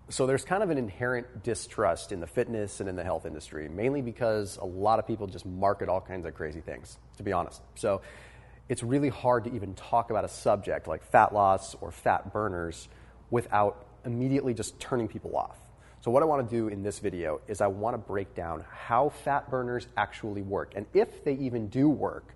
So there's kind of an inherent distrust in the fitness and in the health industry, mainly because a lot of people just market all kinds of crazy things, to be honest. So it's really hard to even talk about a subject like fat loss or fat burners without immediately just turning people off. So what I want to do in this video is I want to break down how fat burners actually work, and if they even do work,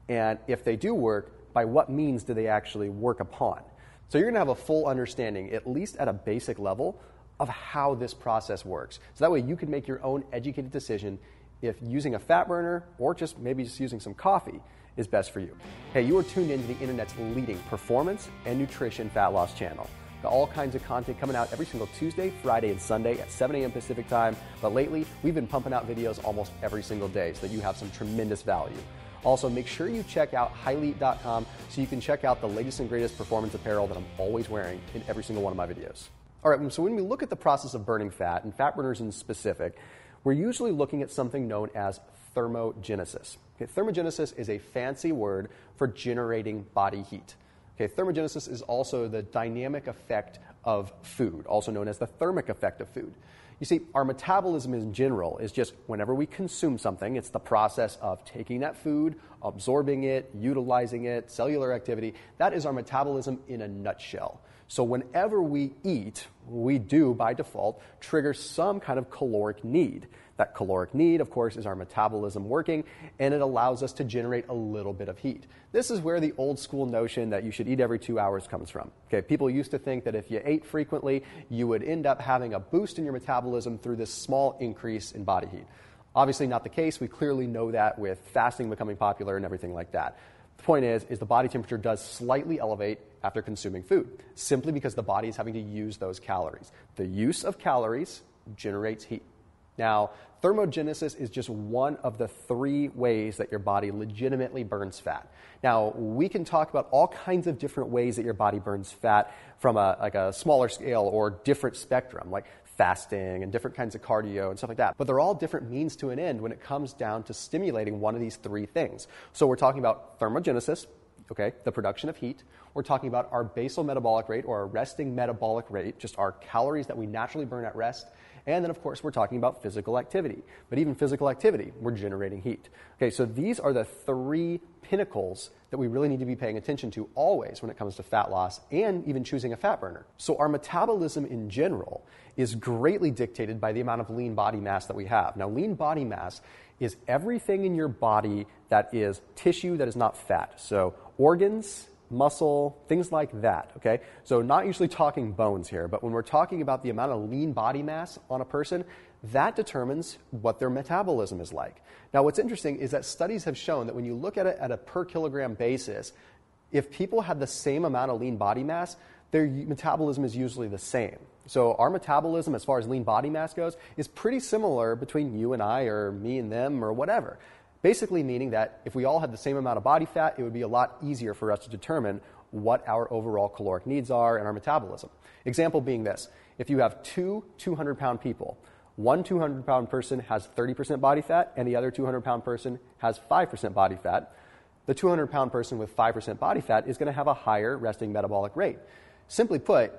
and if they do work, by what means do they actually work upon. So you're going to have a full understanding, at least at a basic level, of how this process works. So that way you can make your own educated decision if using a fat burner or maybe just using some coffee is best for you. Hey, you are tuned into the internet's leading performance and nutrition fat loss channel. Got all kinds of content coming out every single Tuesday, Friday, and Sunday at 7 a.m. Pacific time. But lately, we've been pumping out videos almost every single day so that you have some tremendous value. Also, make sure you check out highleap.com so you can check out the latest and greatest performance apparel that I'm always wearing in every single one of my videos. All right, so when we look at the process of burning fat, and fat burners in specific, we're usually looking at something known as thermogenesis. Okay, thermogenesis is a fancy word for generating body heat. Okay, thermogenesis is also the dynamic effect of food, also known as the thermic effect of food. You see, our metabolism in general is just whenever we consume something, it's the process of taking that food, absorbing it, utilizing it, cellular activity. That is our metabolism in a nutshell. So whenever we eat, we do, by default, trigger some kind of caloric need. That caloric need, of course, is our metabolism working, and it allows us to generate a little bit of heat. This is where the old school notion that you should eat every 2 hours comes from. Okay, people used to think that if you ate frequently, you would end up having a boost in your metabolism through this small increase in body heat. Obviously not the case. We clearly know that with fasting becoming popular and everything like that. The point is the body temperature does slightly elevate after consuming food, simply because the body is having to use those calories. The use of calories generates heat. Now, thermogenesis is just one of the 3 ways that your body legitimately burns fat. Now, we can talk about all kinds of different ways that your body burns fat from a smaller scale or different spectrum, like fasting and different kinds of cardio and stuff like that. But they're all different means to an end when it comes down to stimulating one of these 3 things. So we're talking about thermogenesis, okay, the production of heat. We're talking about our basal metabolic rate or our resting metabolic rate, just our calories that we naturally burn at rest. And then, of course, we're talking about physical activity. But even physical activity, we're generating heat. Okay, so these are the 3 pinnacles that we really need to be paying attention to always when it comes to fat loss and even choosing a fat burner. So our metabolism in general is greatly dictated by the amount of lean body mass that we have. Now, lean body mass is everything in your body that is tissue that is not fat. So organs, muscle, things like that, okay? So not usually talking bones here, but when we're talking about the amount of lean body mass on a person, that determines what their metabolism is like. Now, what's interesting is that studies have shown that when you look at it at a per kilogram basis, if people have the same amount of lean body mass, their metabolism is usually the same. So our metabolism, as far as lean body mass goes, is pretty similar between you and I or me and them or whatever. Basically meaning that if we all had the same amount of body fat, it would be a lot easier for us to determine what our overall caloric needs are and our metabolism. Example being this: if you have 2 200-pound people, one 200-pound person has 30% body fat and the other 200-pound person has 5% body fat, the 200-pound person with 5% body fat is going to have a higher resting metabolic rate. Simply put,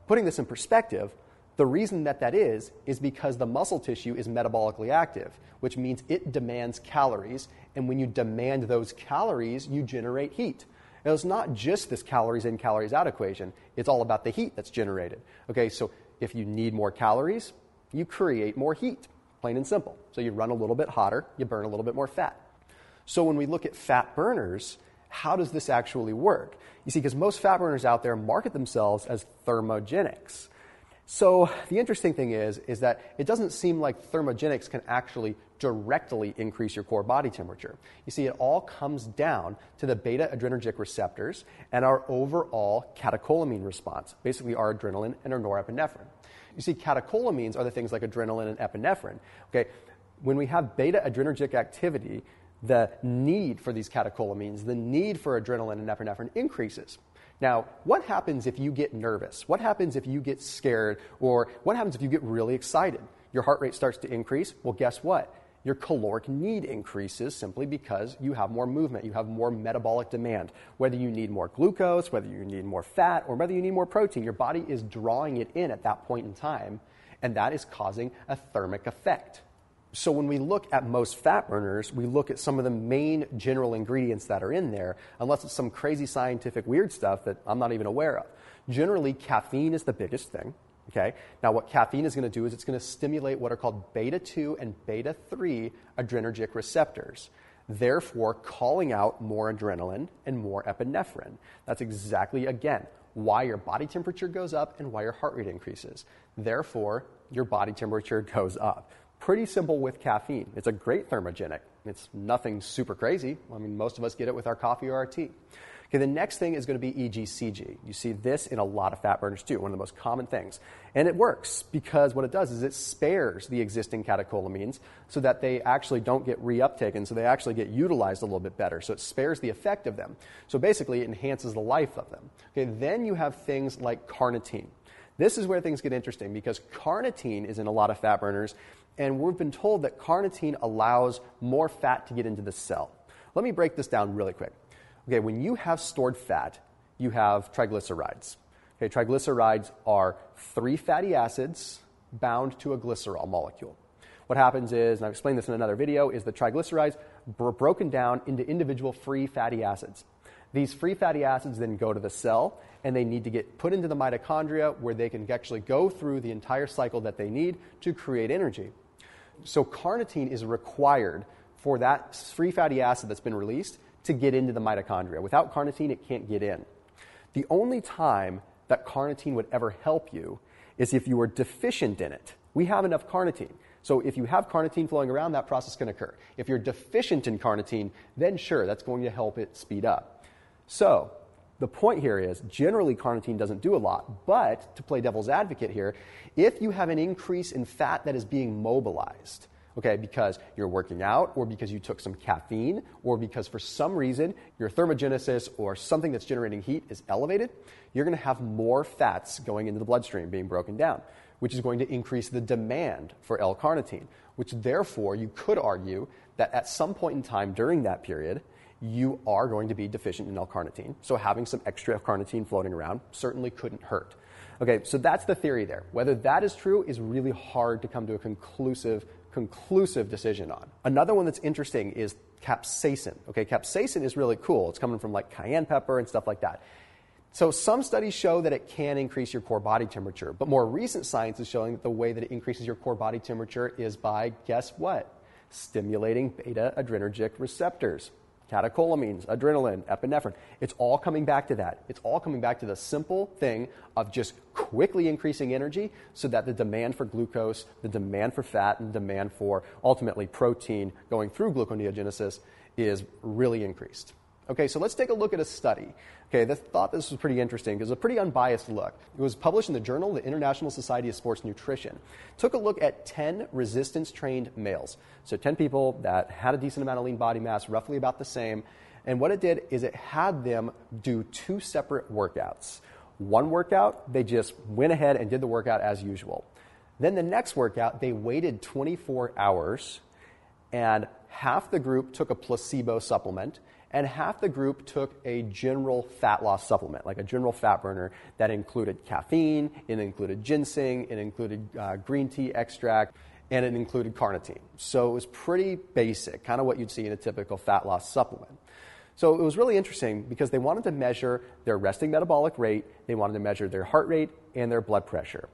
putting this in perspective, the reason that is because the muscle tissue is metabolically active, which means it demands calories, and when you demand those calories, you generate heat. Now, it's not just this calories in, calories out equation. It's all about the heat that's generated. Okay, so if you need more calories, you create more heat, plain and simple. So you run a little bit hotter, you burn a little bit more fat. So when we look at fat burners, how does this actually work? You see, because most fat burners out there market themselves as thermogenics. So the interesting thing is that it doesn't seem like thermogenics can actually directly increase your core body temperature. You see, it all comes down to the beta-adrenergic receptors and our overall catecholamine response, basically our adrenaline and our norepinephrine. You see, catecholamines are the things like adrenaline and epinephrine. Okay, when we have beta-adrenergic activity, the need for these catecholamines, the need for adrenaline and epinephrine increases. Now, what happens if you get nervous? What happens if you get scared? Or what happens if you get really excited? Your heart rate starts to increase. Well, guess what? Your caloric need increases simply because you have more movement, you have more metabolic demand. Whether you need more glucose, whether you need more fat, or whether you need more protein, your body is drawing it in at that point in time, and that is causing a thermic effect. So when we look at most fat burners, we look at some of the main general ingredients that are in there, unless it's some crazy scientific weird stuff that I'm not even aware of. Generally, caffeine is the biggest thing. Okay? Now, what caffeine is going to do is it's going to stimulate what are called beta-2 and beta-3 adrenergic receptors, therefore calling out more adrenaline and more epinephrine. That's exactly, again, why your body temperature goes up and why your heart rate increases. Therefore, your body temperature goes up. Pretty simple with caffeine. It's a great thermogenic. It's nothing super crazy. I mean, most of us get it with our coffee or our tea. Okay, the next thing is going to be EGCG. You see this in a lot of fat burners too, one of the most common things. And it works because what it does is it spares the existing catecholamines so that they actually don't get reuptaken, so they actually get utilized a little bit better. So it spares the effect of them. So basically it enhances the life of them. Okay, then you have things like carnitine. This is where things get interesting because carnitine is in a lot of fat burners, and we've been told that carnitine allows more fat to get into the cell. Let me break this down really quick. Okay, when you have stored fat, you have triglycerides. Okay, triglycerides are 3 fatty acids bound to a glycerol molecule. What happens is, and I've explained this in another video, is the triglycerides are broken down into individual free fatty acids. These free fatty acids then go to the cell, and they need to get put into the mitochondria where they can actually go through the entire cycle that they need to create energy. So carnitine is required for that free fatty acid that's been released to get into the mitochondria. Without carnitine, it can't get in. The only time that carnitine would ever help you is if you were deficient in it. We have enough carnitine. So if you have carnitine flowing around, that process can occur. If you're deficient in carnitine, then sure, that's going to help it speed up. So the point here is, generally carnitine doesn't do a lot, but to play devil's advocate here, if you have an increase in fat that is being mobilized, okay, because you're working out, or because you took some caffeine, or because for some reason your thermogenesis or something that's generating heat is elevated, you're going to have more fats going into the bloodstream being broken down, which is going to increase the demand for L-carnitine, which therefore you could argue that at some point in time during that period, you are going to be deficient in L-carnitine. So having some extra L-carnitine floating around certainly couldn't hurt. Okay, so that's the theory there. Whether that is true is really hard to come to a conclusive decision on. Another one that's interesting is capsaicin. Okay, capsaicin is really cool. It's coming from like cayenne pepper and stuff like that. So some studies show that it can increase your core body temperature, but more recent science is showing that the way that it increases your core body temperature is by, guess what? Stimulating beta-adrenergic receptors. Catecholamines, adrenaline, epinephrine. It's all coming back to that. It's all coming back to the simple thing of just quickly increasing energy so that the demand for glucose, the demand for fat, and demand for ultimately protein going through gluconeogenesis is really increased. Okay, so let's take a look at a study. Okay, I thought this was pretty interesting because it's a pretty unbiased look. It was published in the journal, the International Society of Sports Nutrition. Took a look at 10 resistance-trained males. So 10 people that had a decent amount of lean body mass, roughly about the same. And what it did is it had them do 2 separate workouts. One workout, they just went ahead and did the workout as usual. Then the next workout, they waited 24 hours, and half the group took a placebo supplement, and half the group took a general fat loss supplement, like a general fat burner that included caffeine, it included ginseng, it included green tea extract, and it included carnitine. So it was pretty basic, kind of what you'd see in a typical fat loss supplement. So it was really interesting because they wanted to measure their resting metabolic rate, they wanted to measure their heart rate, and their blood pressure.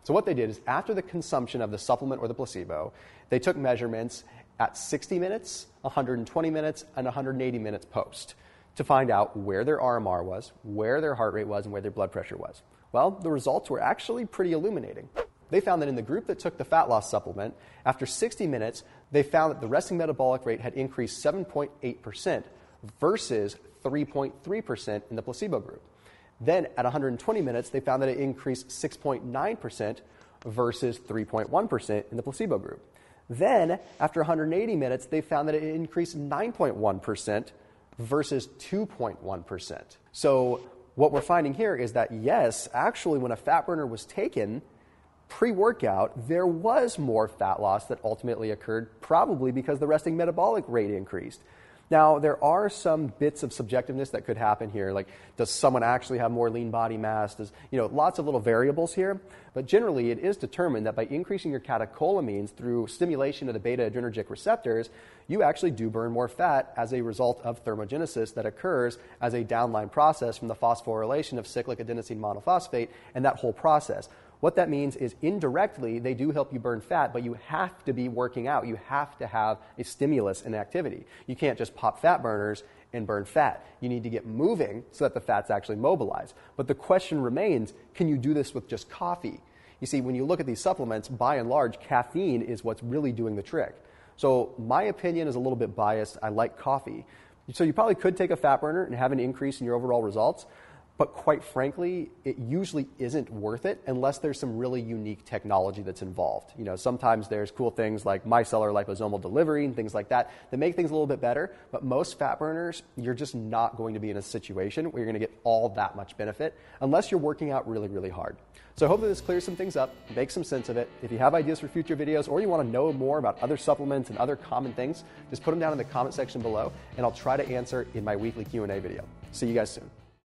So what they did is after the consumption of the supplement or the placebo, they took measurements at 60 minutes, 120 minutes, and 180 minutes post to find out where their RMR was, where their heart rate was, and where their blood pressure was. Well, the results were actually pretty illuminating. They found that in the group that took the fat loss supplement, after 60 minutes, they found that the resting metabolic rate had increased 7.8% versus 3.3% in the placebo group. Then at 120 minutes, they found that it increased 6.9% versus 3.1% in the placebo group. Then, after 180 minutes, they found that it increased 9.1% versus 2.1%. So what we're finding here is that, yes, actually, when a fat burner was taken, Pre-workout, there was more fat loss that ultimately occurred, probably because the resting metabolic rate increased. Now, there are some bits of subjectiveness that could happen here, like does someone actually have more lean body mass? Lots of little variables here, but generally it is determined that by increasing your catecholamines through stimulation of the beta-adrenergic receptors, you actually do burn more fat as a result of thermogenesis that occurs as a downline process from the phosphorylation of cyclic adenosine monophosphate and that whole process. What that means is indirectly, they do help you burn fat, but you have to be working out. You have to have a stimulus and activity. You can't just pop fat burners and burn fat. You need to get moving so that the fat's actually mobilized. But the question remains, can you do this with just coffee? You see, when you look at these supplements, by and large, caffeine is what's really doing the trick. So my opinion is a little bit biased. I like coffee. So you probably could take a fat burner and have an increase in your overall results. But quite frankly, it usually isn't worth it unless there's some really unique technology that's involved. Sometimes there's cool things like micellar liposomal delivery and things like that make things a little bit better. But most fat burners, you're just not going to be in a situation where you're going to get all that much benefit unless you're working out really, really hard. So I hope that this clears some things up, makes some sense of it. If you have ideas for future videos or you want to know more about other supplements and other common things, just put them down in the comment section below and I'll try to answer in my weekly Q&A video. See you guys soon.